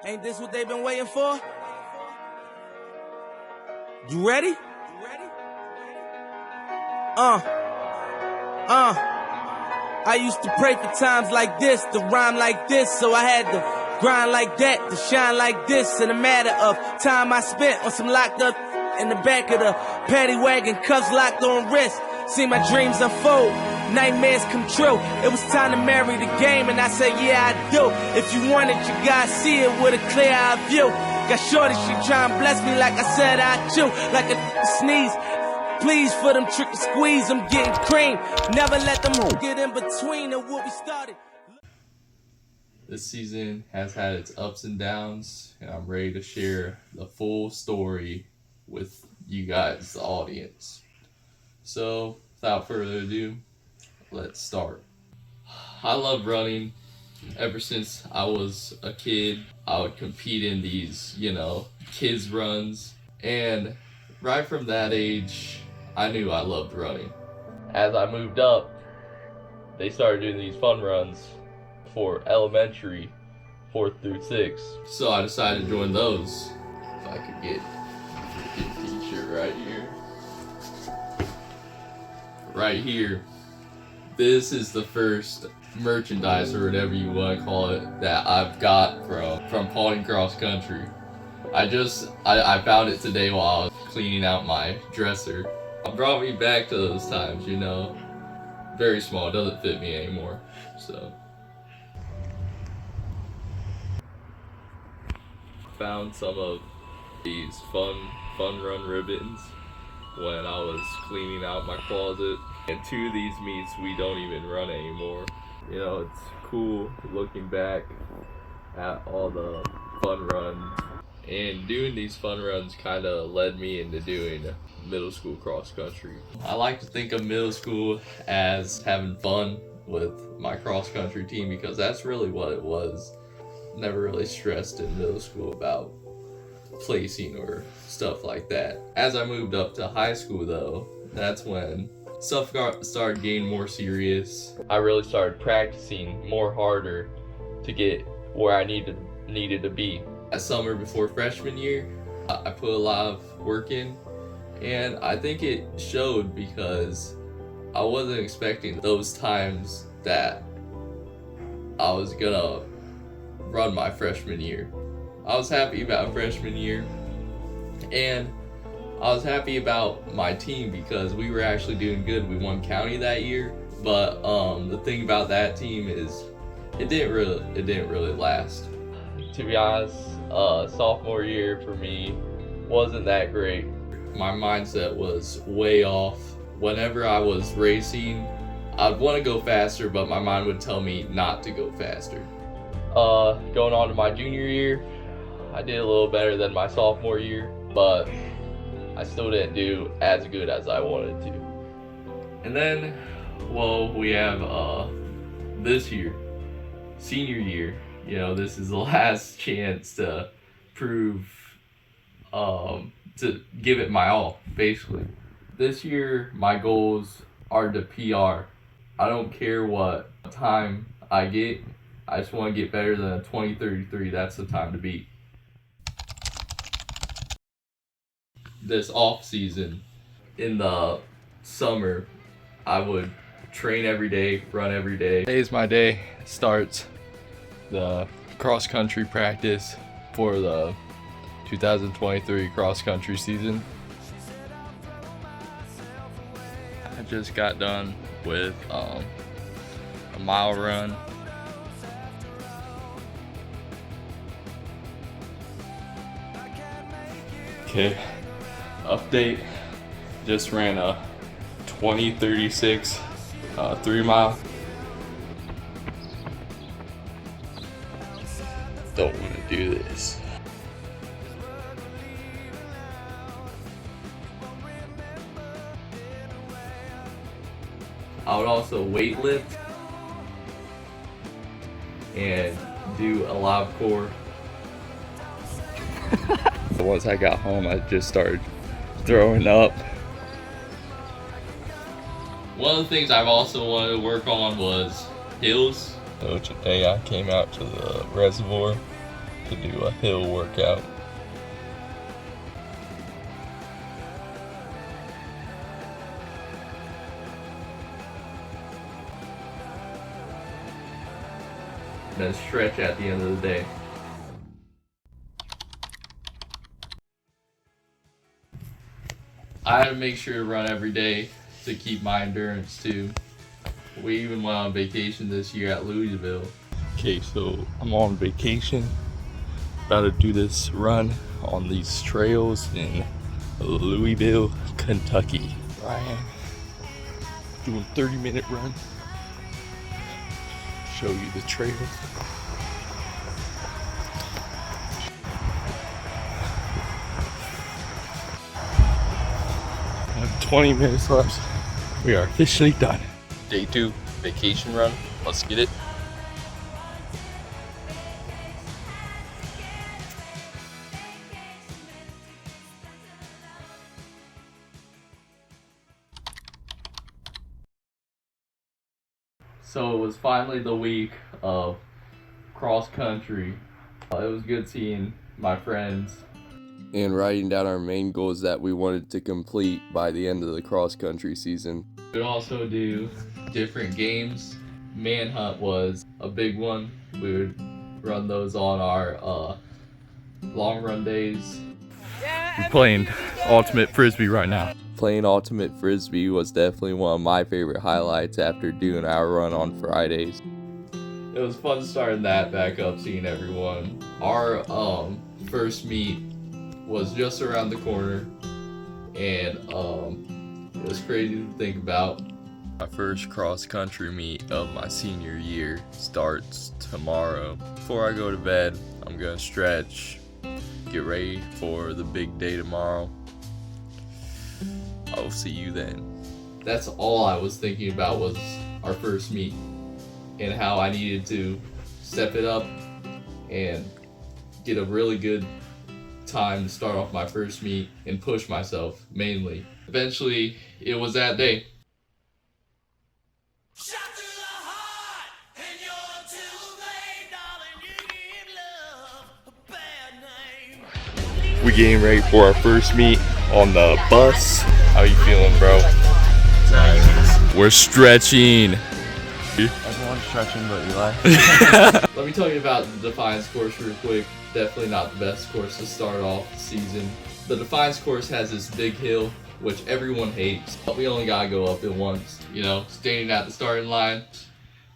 Ain't this what they've been waiting for? You ready? I used to pray for times like this, to rhyme like this, so I had to grind like that, to shine like this. In a matter of time I spent on some locked up in the back of the paddy wagon, cuffs locked on wrist. See my dreams unfold, nightmares come true. It was time to marry the game, and I said, yeah, I do. If you want it, you gotta see it with a clear eye view. Got shorty, she try and bless me like I said I do. Like a sneeze, please for them trick and squeeze, I'm getting cream. Never let them get in between of what we started. This season has had its ups and downs, and I'm ready to share the full story with you guys, the audience. So, without further ado, let's start. I love running. Ever since I was a kid, I would compete in these, kids runs. And right from that age, I knew I loved running. As I moved up, they started doing these fun runs for elementary, 4th through 6th. So I decided to join those. If I could get a t-shirt right here. Right here. This is the first merchandise, or whatever you want to call it, that I've got from Paulding Cross Country. I found it today while I was cleaning out my dresser. It brought me back to those times, Very small, doesn't fit me anymore, so. Found some of these fun run ribbons when I was cleaning out my closet. And 2 of these meets we don't even run anymore. It's cool looking back at all the fun runs. And doing these fun runs kind of led me into doing middle school cross country. I like to think of middle school as having fun with my cross country team, because that's really what it was. Never really stressed in middle school about placing or stuff like that. As I moved up to high school though, that's when stuff started getting more serious. I really started practicing more harder to get where I needed to be. That summer before freshman year, I put a lot of work in, and I think it showed, because I wasn't expecting those times that I was gonna run my freshman year. I was happy about freshman year, and I was happy about my team because we were actually doing good. We won county that year, but the thing about that team is it didn't really last. To be honest, sophomore year for me wasn't that great. My mindset was way off. Whenever I was racing, I'd want to go faster, but my mind would tell me not to go faster. Going on to my junior year, I did a little better than my sophomore year, but I still didn't do as good as I wanted to. And then, we have this year, senior year. This is the last chance to prove, to give it my all, basically. This year, my goals are to PR. I don't care what time I get. I just want to get better than a 20:33. That's the time to beat. This off season, in the summer, I would train every day, run every day. Today's my day. Starts the cross country practice for the 2023 cross country season. I just got done with a mile run. Okay. Update, just ran a 20:36 3 mile. Don't want to do this. I would also weight lift and do a live core. Once I got home, I just started throwing up. One of the things I've also wanted to work on was hills. So today I came out to the reservoir to do a hill workout. Then stretch at the end of the day. I had to make sure to run every day to keep my endurance too. We even went on vacation this year at Louisville. Okay, so I'm on vacation. About to do this run on these trails in Louisville, Kentucky. Ryan, doing 30-minute run. Show you the trails. I have 20 minutes left. We are officially done. Day 2, vacation run. Let's get it. So it was finally the week of cross country. It was good seeing my friends and writing down our main goals that we wanted to complete by the end of the cross country season. We also do different games. Manhunt was a big one. We would run those on our long run days. We're playing Ultimate Frisbee right now. Playing Ultimate Frisbee was definitely one of my favorite highlights after doing our run on Fridays. It was fun starting that back up, seeing everyone. Our first meet was just around the corner, and it was crazy to think about. My first cross country meet of my senior year starts tomorrow. Before I go to bed, I'm gonna stretch, get ready for the big day tomorrow. I'll see you then. That's all I was thinking about was our first meet and how I needed to step it up and get a really good time to start off my first meet and push myself mainly. Eventually, it was that day. We getting ready for our first meet on the bus. How you feeling, bro? Nice. We're stretching. Everyone's stretching but Eli. Let me tell you about the Defiance course real quick. Definitely not the best course to start off the season. The Defiance course has this big hill, which everyone hates, but we only gotta go up it once. You know, standing at the starting line,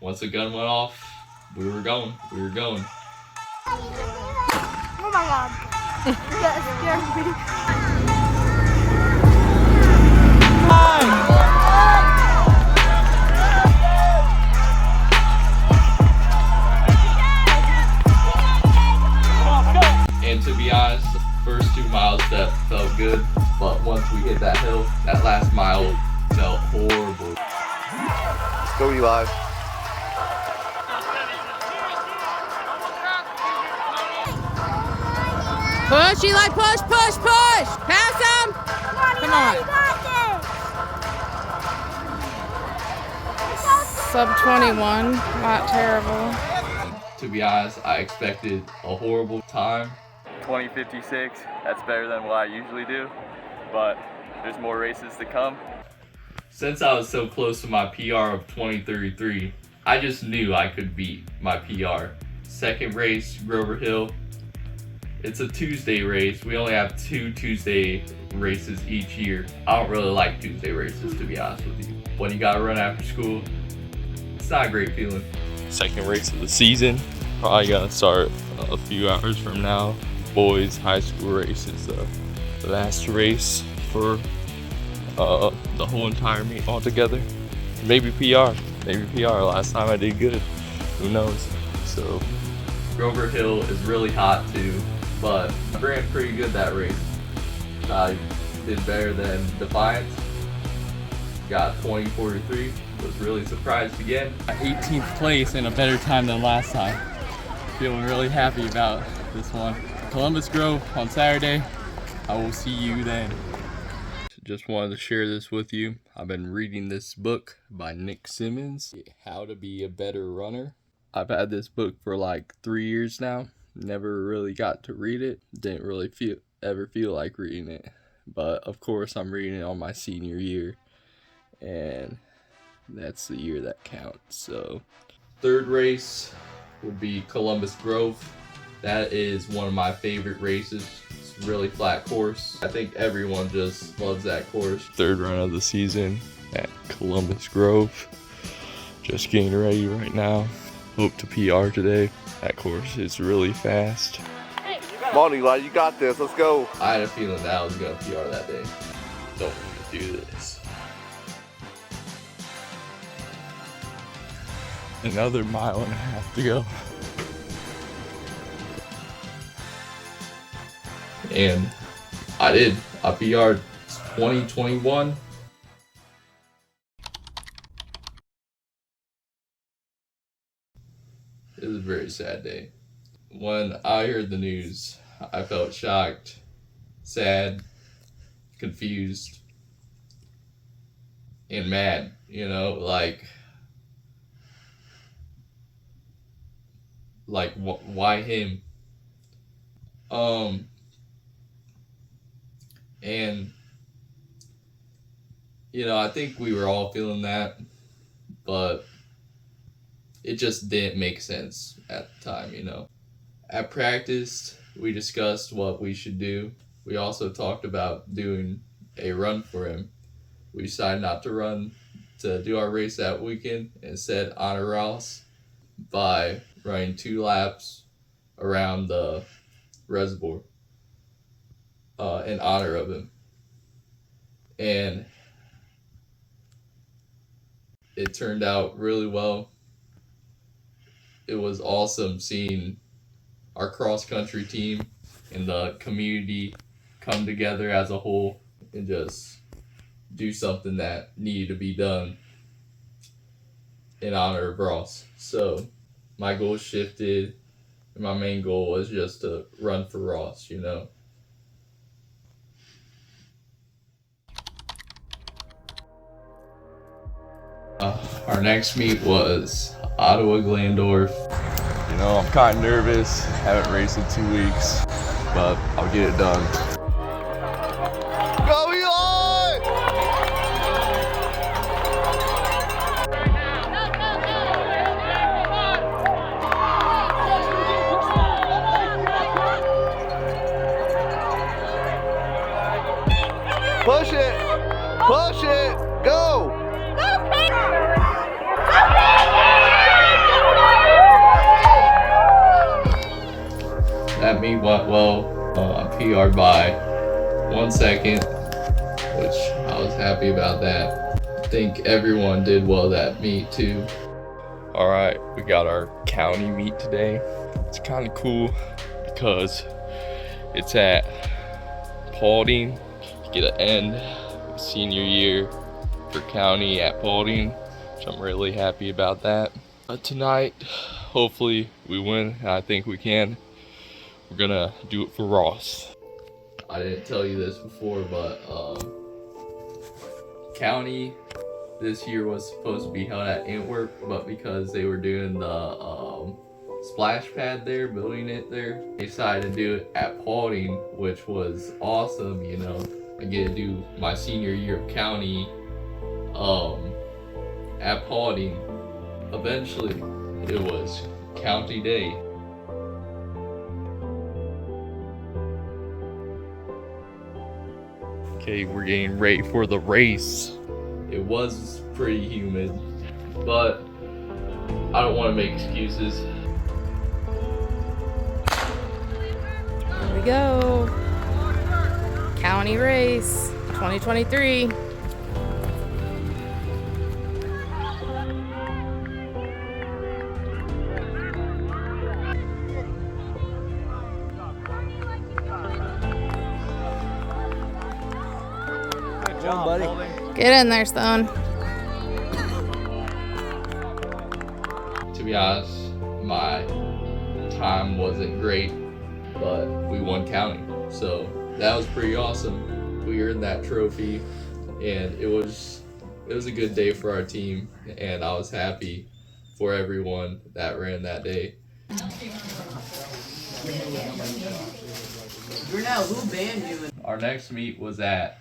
once the gun went off, we were going. Oh my god. That scared me. And to be honest, the first 2 miles that felt good, but once we hit that hill, that last mile felt horrible. Go Eli. Push, Eli, push, push, push! Pass him! Come on. Sub 21, not terrible. To be honest, I expected a horrible time. 20:56, that's better than what I usually do, but there's more races to come. Since I was so close to my PR of 20:33, I just knew I could beat my PR. Second race, Grover Hill. It's a Tuesday race. We only have 2 Tuesday races each year. I don't really like Tuesday races, to be honest with you. When you gotta run after school, it's not a great feeling. Second race of the season. Probably gonna start a few hours from now. Boys high school race is the last race for the whole entire meet altogether. Maybe PR. Last time I did good. Who knows? So Grover Hill is really hot too, but I ran pretty good that race. I did better than Defiance. Got 20:43. Was really surprised again. 18th place and a better time than last time. Feeling really happy about this one. Columbus Grove on Saturday. I will see you then. Just wanted to share this with you. I've been reading this book by Nick Symmonds, How to Be a Better Runner. I've had this book for like 3 years now. Never really got to read it. Didn't really ever feel like reading it. But of course I'm reading it on my senior year. And that's the year that counts. So third race would be Columbus Grove. That is one of my favorite races. It's a really flat course. I think everyone just loves that course. Third run of the season at Columbus Grove. Just getting ready right now. Hope to PR today. That course is really fast. Come on, Eli, you got this. Let's go. I had a feeling that I was going to PR that day. Don't want to do this. Another mile and a half to go. And I did. I PR'd 2021. It was a very sad day. When I heard the news, I felt shocked, sad, confused, and mad. You know, like why him? And you know, I think we were all feeling that, but it just didn't make sense at the time, you know. At practice, we discussed what we should do. We also talked about doing a run for him. We decided not to run to do our race that weekend, instead honor Ross by running 2 laps around the reservoir in honor of him. And it turned out really well. It was awesome seeing our cross-country team and the community come together as a whole and just do something that needed to be done in honor of Ross. So my goal shifted, and my main goal was just to run for Ross, you know. Our next meet was Ottawa Glandorf. You know, I'm kind of nervous. Haven't raced in 2 weeks, but I'll get it done. Go, Eli! Push it! Push it! Go! That meet went well. I PR'd by 1 second, which I was happy about that. I think everyone did well that meet too. All right, we got our county meet today. It's kind of cool because it's at Paulding. You get an end of senior year for county at Paulding, which I'm really happy about that. But tonight, hopefully we win, and I think we can. We're gonna do it for Ross. I didn't tell you this before, but county this year was supposed to be held at Antwerp, but because they were doing the splash pad there, building it there, they decided to do it at Paulding, which was awesome. You know, I get to do my senior year of county at Paulding. Eventually, it was county day. Okay, we're getting ready for the race. It was pretty humid, but I don't want to make excuses. Here we go. County race 2023. Get in there, Stone. To be honest, my time wasn't great, but we won county, so that was pretty awesome. We earned that trophy, and it was a good day for our team, and I was happy for everyone that ran that day. Our next meet was at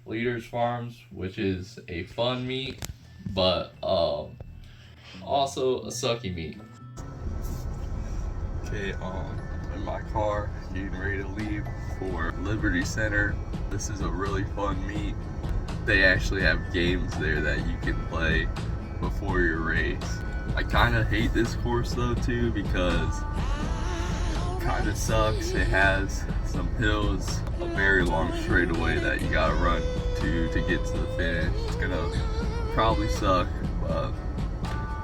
Leaders Farms, which is a fun meet, but also a sucky meet. Okay, in my car, getting ready to leave for Liberty Center. This is a really fun meet. They actually have games there that you can play before your race. I kind of hate this course though too because it kind of sucks. It has some hills, a very long straightaway that you gotta run to get to the finish. It's gonna probably suck, but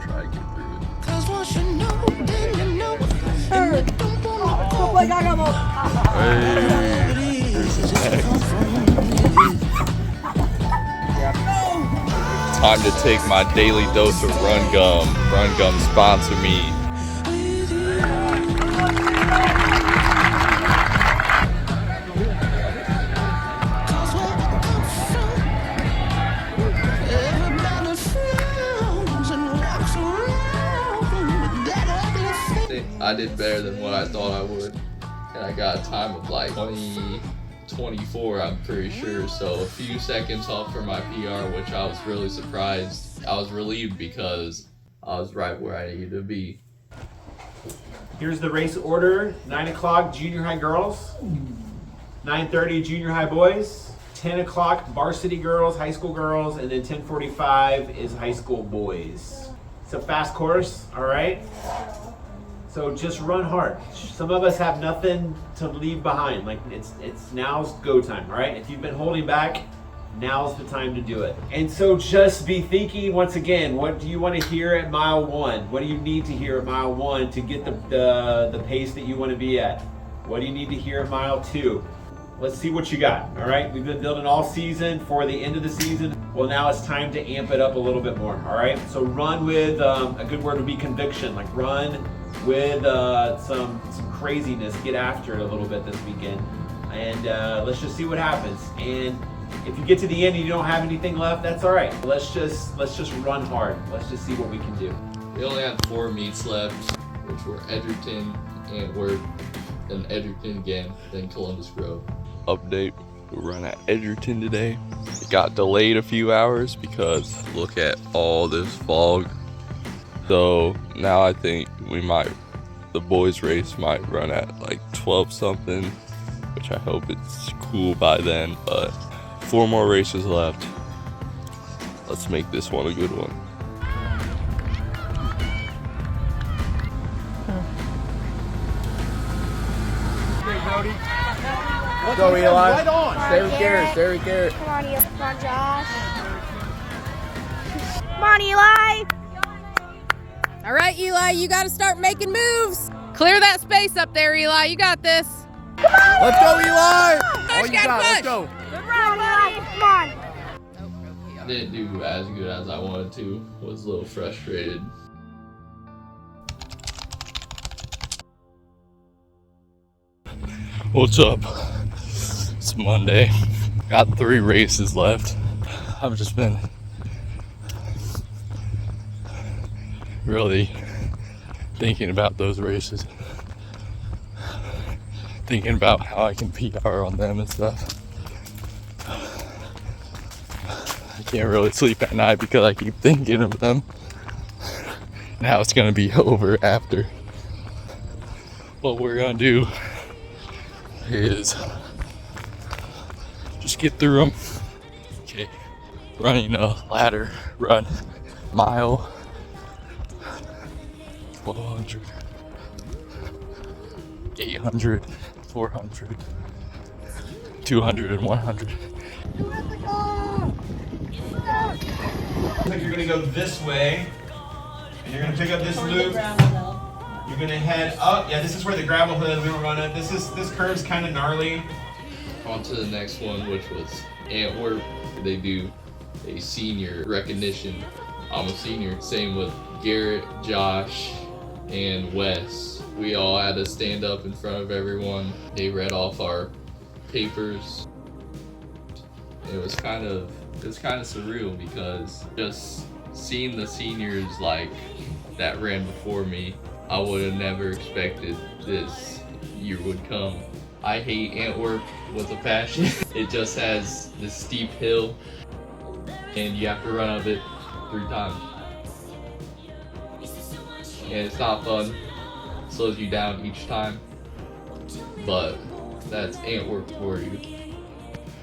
try to get through it. Time to take my daily dose of Run Gum. Run Gum sponsor me. I did better than what I thought I would, and I got a time of like 20:24, I'm pretty sure, so a few seconds off for my PR, which I was really surprised. I was relieved because I was right where I needed to be. Here's the race order. 9 o'clock junior high girls, 9:30 junior high boys, 10 o'clock varsity girls, high school girls, and then 10:45 is high school boys. It's a fast course, all right? So just run hard. Some of us have nothing to leave behind. Like it's now's go time, all right? If you've been holding back, now's the time to do it. And so just be thinking once again, what do you want to hear at mile 1? What do you need to hear at mile 1 to get the pace that you want to be at? What do you need to hear at mile 2? Let's see what you got, all right? We've been building all season for the end of the season. Well, now it's time to amp it up a little bit more, all right? So run with, a good word would be conviction, like run with some craziness. Get after it a little bit this weekend, and let's just see what happens. And if you get to the end and you don't have anything left, that's all right. Let's just run hard. Let's just see what we can do. We only had 4 meets left, which were Edgerton, Antwerp, then Edgerton again, then Columbus Grove. Update, we run at Edgerton today. It got delayed a few hours because look at all this fog. So now I think the boys race might run at like 12 something, which I hope it's cool by then, but 4 more races left. Let's make this one a good one. Let's go, Eli. Right on. Stay with Garrett. Stay with Garrett. Come on, Eli. Come on, Josh. Come on, Eli. All right, Eli, you got to start making moves. Clear that space up there, Eli. You got this. Let's go, Eli. Push, All you got. Let's go. Good run, Eli. Come on. I didn't do as good as I wanted to. Was a little frustrated. What's up? It's Monday. Got 3 races left. I've just been really thinking about those races. Thinking about how I can PR on them and stuff. I can't really sleep at night because I keep thinking of them. Now it's gonna be over after. What we're gonna do is just get through them. Okay, running a ladder run, mile 1200, 800, 400, 200, and 100. You're gonna go this way, and you're gonna pick up this loop. You're gonna head up. Yeah, this is where the gravel hill is. We were running. This curve's kind of gnarly. On to the next one, which was Antwerp. They do a senior recognition. I'm a senior. Same with Garrett, Josh, and Wes. We all had to stand up in front of everyone. They read off our papers. It was kind of surreal because just seeing the seniors like that ran before me, I would have never expected this year would come. I hate Antwerp with a passion. It just has this steep hill and you have to run up it 3 times. And it's not fun. It slows you down each time. But that's Antwerp for you.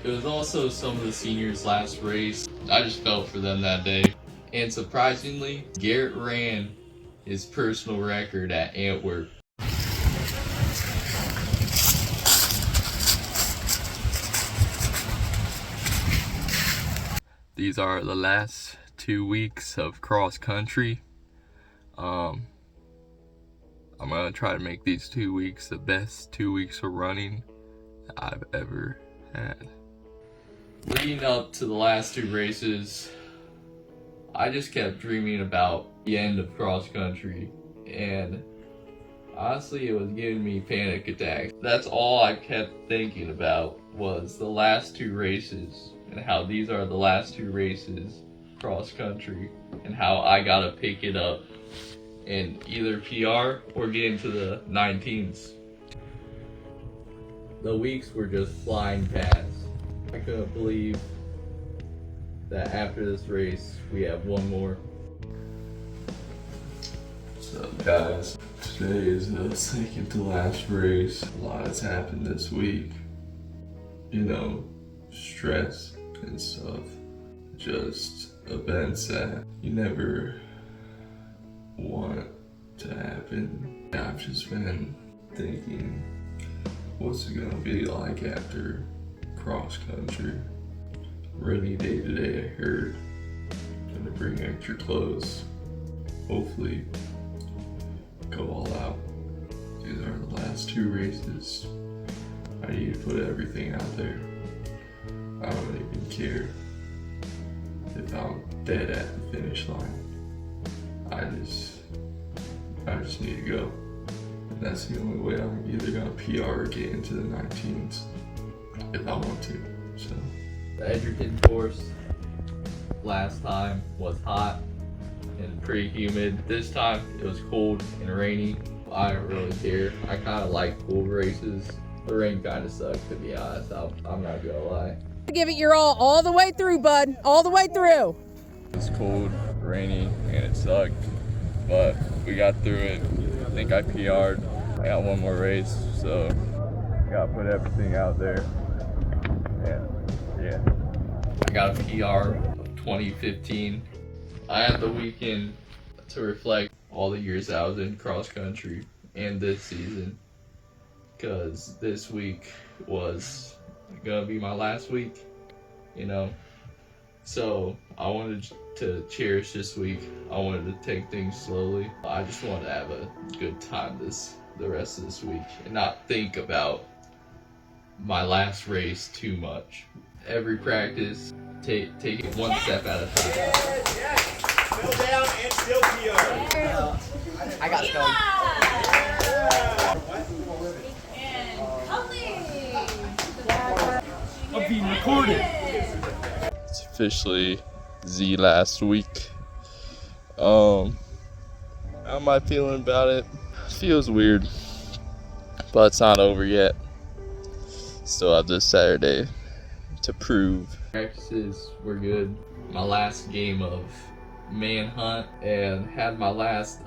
It was also some of the seniors' last race. I just felt for them that day. And surprisingly, Garrett ran his personal record at Antwerp. These are the last 2 weeks of cross country. I'm gonna try to make these 2 weeks the best 2 weeks of running I've ever had. Leading up to the last 2 races, I just kept dreaming about the end of cross country, and honestly it was giving me panic attacks. That's all I kept thinking about was the last 2 races and how these are the last 2 races cross country and how I gotta pick it up and either PR or get into the 19s. The weeks were just flying past. I couldn't believe that after this race we have one more. What's up, guys? Today is the second to last race. A lot has happened this week. You know, stress and stuff. Just events that you never want to happen. I've just been thinking, what's it gonna be like after cross country? Rainy day today, I heard. Gonna bring extra clothes. Hopefully, go all out. These are the last 2 races. I need to put everything out there. I don't even care if I'm dead at the finish line. I just need to go. And that's the only way I'm either gonna PR or get into the 19s if I want to. So the Edgerton course last time was hot and pretty humid. This time it was cold and rainy. I don't really care. I kind of like cool races. The rain kind of sucked, to be honest. I'm not gonna lie. Give it your all the way through, bud. All the way through. It's cold, rainy, and it sucked, but we got through it. I think I PR'd. I got one more race, so gotta put everything out there. And yeah. I got a PR of 2015. I had the weekend to reflect all the years I was in cross country and this season, because this week was gonna be my last week, you know. So I wanted to cherish this week. I wanted to take things slowly. I just wanted to have a good time the rest of this week and not think about my last race too much. Every practice, take it one step at a time. Yes. Still down and still PR. I got going. I'm being recorded. It's officially the last week. How am I feeling about it? Feels weird, but it's not over yet. Still have this Saturday to prove. Practices were good. My last game of manhunt and had my last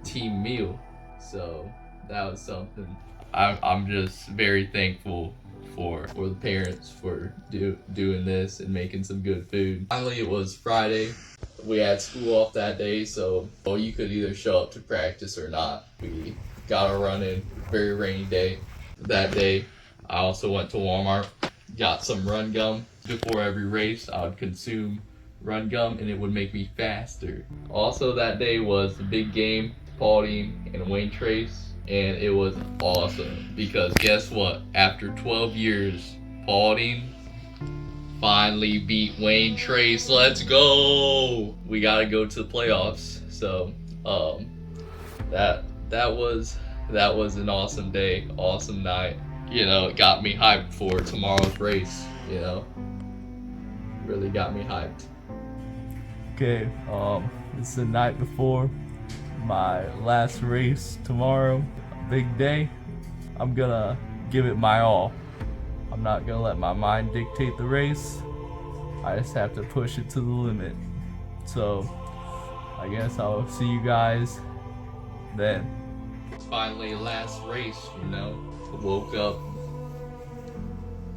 team meal, so that was something. I'm just very thankful for the parents for doing this and making some good food. Finally, it was Friday. We had school off that day, so you could either show up to practice or not. We got a run in. Very rainy day that day. I also went to Walmart, got some run gum. Before every race, I would consume run gum and it would make me faster. Also that day was the big game, Paulding and Wayne Trace, and it was awesome because guess what? After 12 years, Paulding finally beat Wayne Trace. Let's go! We gotta go to the playoffs. So that was an awesome day, awesome night. You know, it got me hyped for tomorrow's race, you know. Really got me hyped. Okay, it's the night before my last race tomorrow. Big day. I'm gonna give it my all. I'm not gonna let my mind dictate the race. I just have to push it to the limit. So I guess I'll see you guys then. It's finally last race, you know. Woke up,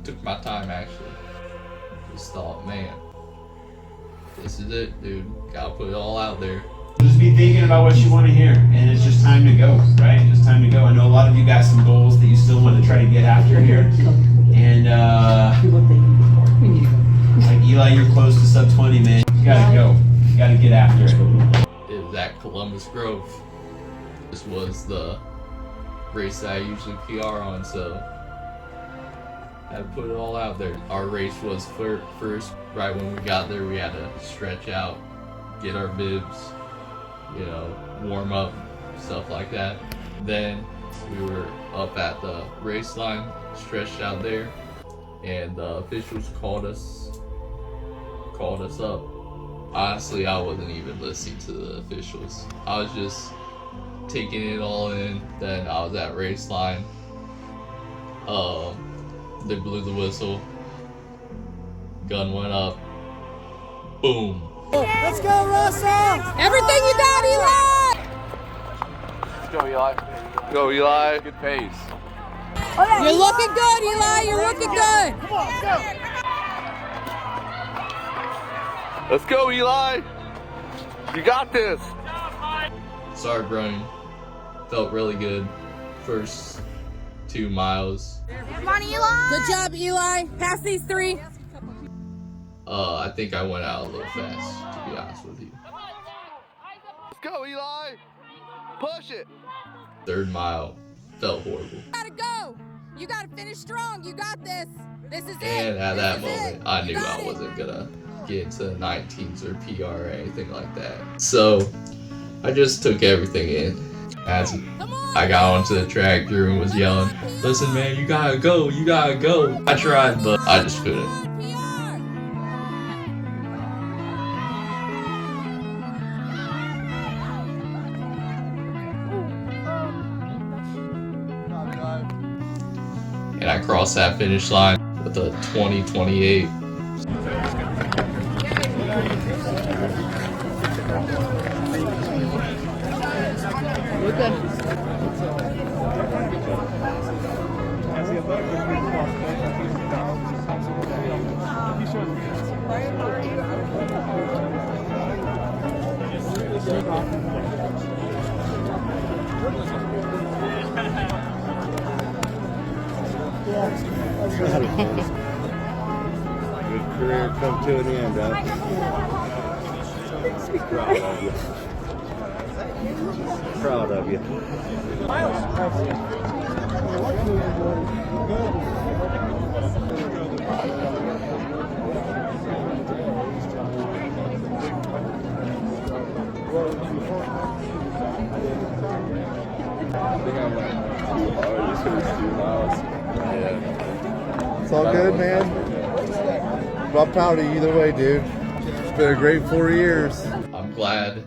took my time actually. Just thought, man, this is it, dude. Gotta put it all out there. Just be thinking about what you want to hear, and it's just time to go, right? Just time to go. I know a lot of you got some goals that you still want to try to get after here, and like Eli, you're close to sub 20, man. You gotta go. You gotta get after it. It was at Columbus Grove. This was the race that I usually PR on, so I had to put it all out there. Our race was first. Right when we got there, we had to stretch out, get our bibs, you know, warm up, stuff like that. Then we were up at the race line, stretched out there, and the officials called us up. Honestly, I wasn't even listening to the officials. I was just taking it all in. Then I was at race line. They blew the whistle. Gun went up. Boom. Let's go, Russell! Everything you got, Eli! Let's go, Eli. Go, Eli. Good pace. You're looking good, Eli. You're looking good. Come on, go! Let's go, Eli. You got this. Started running. Felt really good. First 2 miles. Come on, Eli. Good job, Eli. Pass these 3. I think I went out a little fast, to be honest with you. Let's go, Eli. Push it. 3rd mile felt horrible. You gotta go. You gotta finish strong. You got this. This is it. And at that This is moment, it. I You knew got I it. wasn't gonna get to 19s or PR or anything like that. So I just took everything in. As I got onto the track, everyone was yelling, "Listen, man, you gotta go, you gotta go." I tried, but I just couldn't. And I crossed that finish line with a 20:28. Good career come to an end, huh? Proud of you. Proud of you. I think I went too hard. This was 2 miles. Yeah. It's all good, man. But I'm proud of you either way, dude. It's been a great 4 years. I'm glad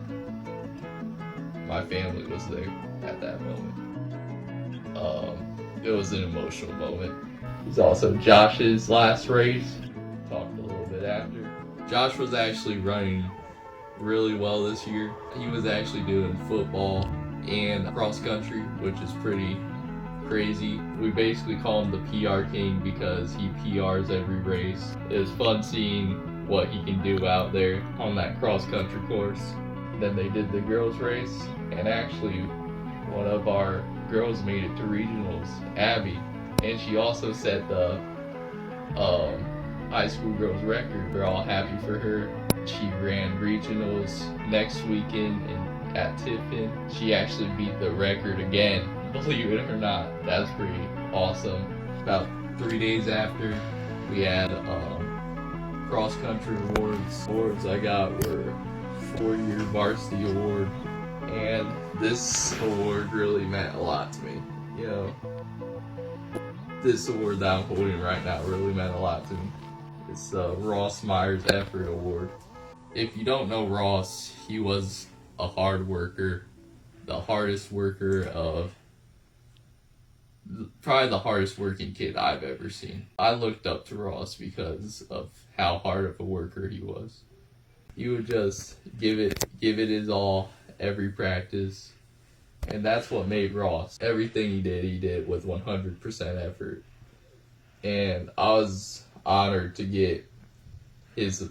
my family was there at that moment. It was an emotional moment. It was also Josh's last race. Talked a little bit after. Josh was actually running really well this year. He was actually doing football and cross country, which is pretty crazy. We basically call him the PR King because he PRs every race. It was fun seeing what he can do out there on that cross country course. Then they did the girls race, and actually one of our girls made it to regionals, Abby, and she also set the high school girls record. We're all happy for her. She ran regionals next weekend at Tiffin. She actually beat the record again, believe it or not. That's pretty awesome. About 3 days after, we had cross country awards. Awards I got were 4-year varsity award, and this award really meant a lot to me. You know, this award that I'm holding right now really meant a lot to me. It's the Ross Myers Effort Award. If you don't know Ross, he was a hard worker, the hardest worker of probably the hardest working kid I've ever seen. I looked up to Ross because of how hard of a worker he was. He would just give it his all every practice. And that's what made Ross. Everything he did with 100% effort. And I was honored to get his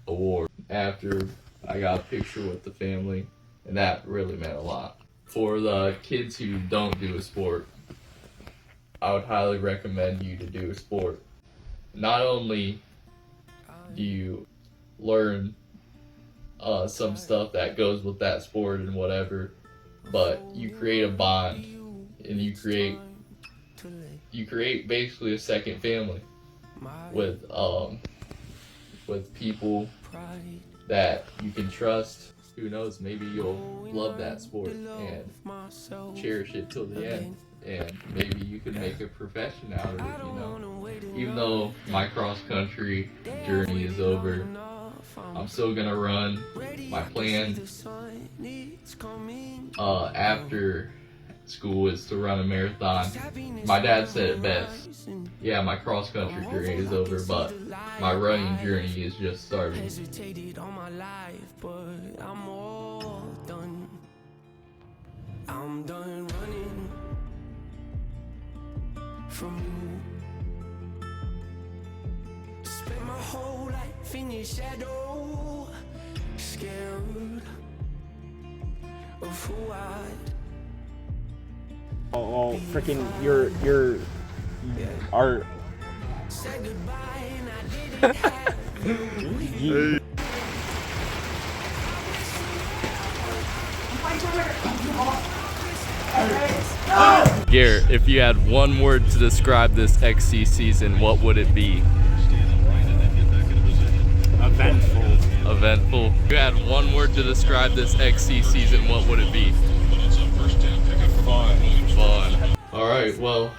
award after I got a picture with the family, and that really meant a lot. For the kids who don't do a sport, I would highly recommend you to do a sport. Not only do you learn some stuff that goes with that sport and whatever, but you create a bond, and you create basically a second family with people that you can trust. Who knows, maybe you'll love that sport and cherish it till the end, and maybe you can make a profession out of it, you know. Even though my cross country journey is over, I'm still gonna run. My plan after school is to run a marathon. My dad said it best. Yeah, my cross country journey is over, but my running journey is just starting. I'm done running from you. Spent my whole life in your shadow, scared of who I'd. Oh, freaking your art. Said goodbye and I didn't have Garrett, if you had one word to describe this XC season, what would it be? Eventful. Eventful. If you had one word to describe this XC season, what would it be? Fun. Alright, well,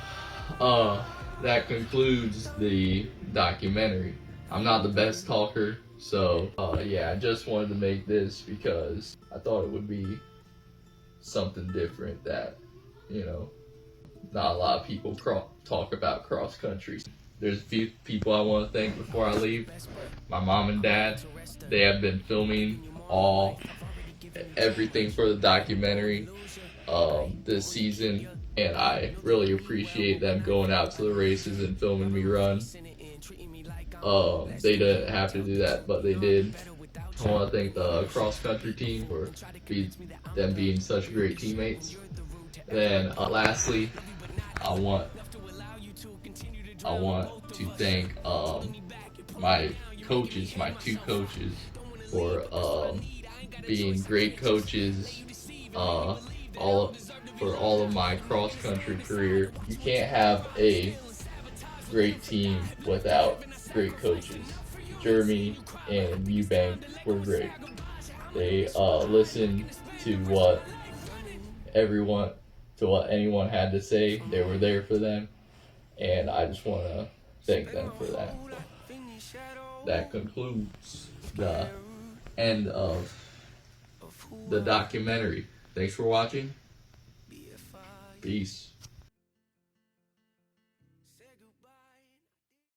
that concludes the documentary. I'm not the best talker, so yeah, I just wanted to make this because I thought it would be something different that, you know, not a lot of people talk about cross country. There's a few people I want to thank before I leave. My mom and dad, they have been filming everything for the documentary this season, and I really appreciate them going out to the races and filming me run. They didn't have to do that, but they did. I want to thank the cross country team for them being such great teammates. Then lastly, I want to thank my coaches, my two coaches, for being great coaches for all of my cross country career. You can't have a great team without great coaches. Jeremy and Eubank were great. They listened to what anyone had to say. They were there for them, and I just want to thank them for that. That concludes the end of the documentary. Thanks for watching. Peace.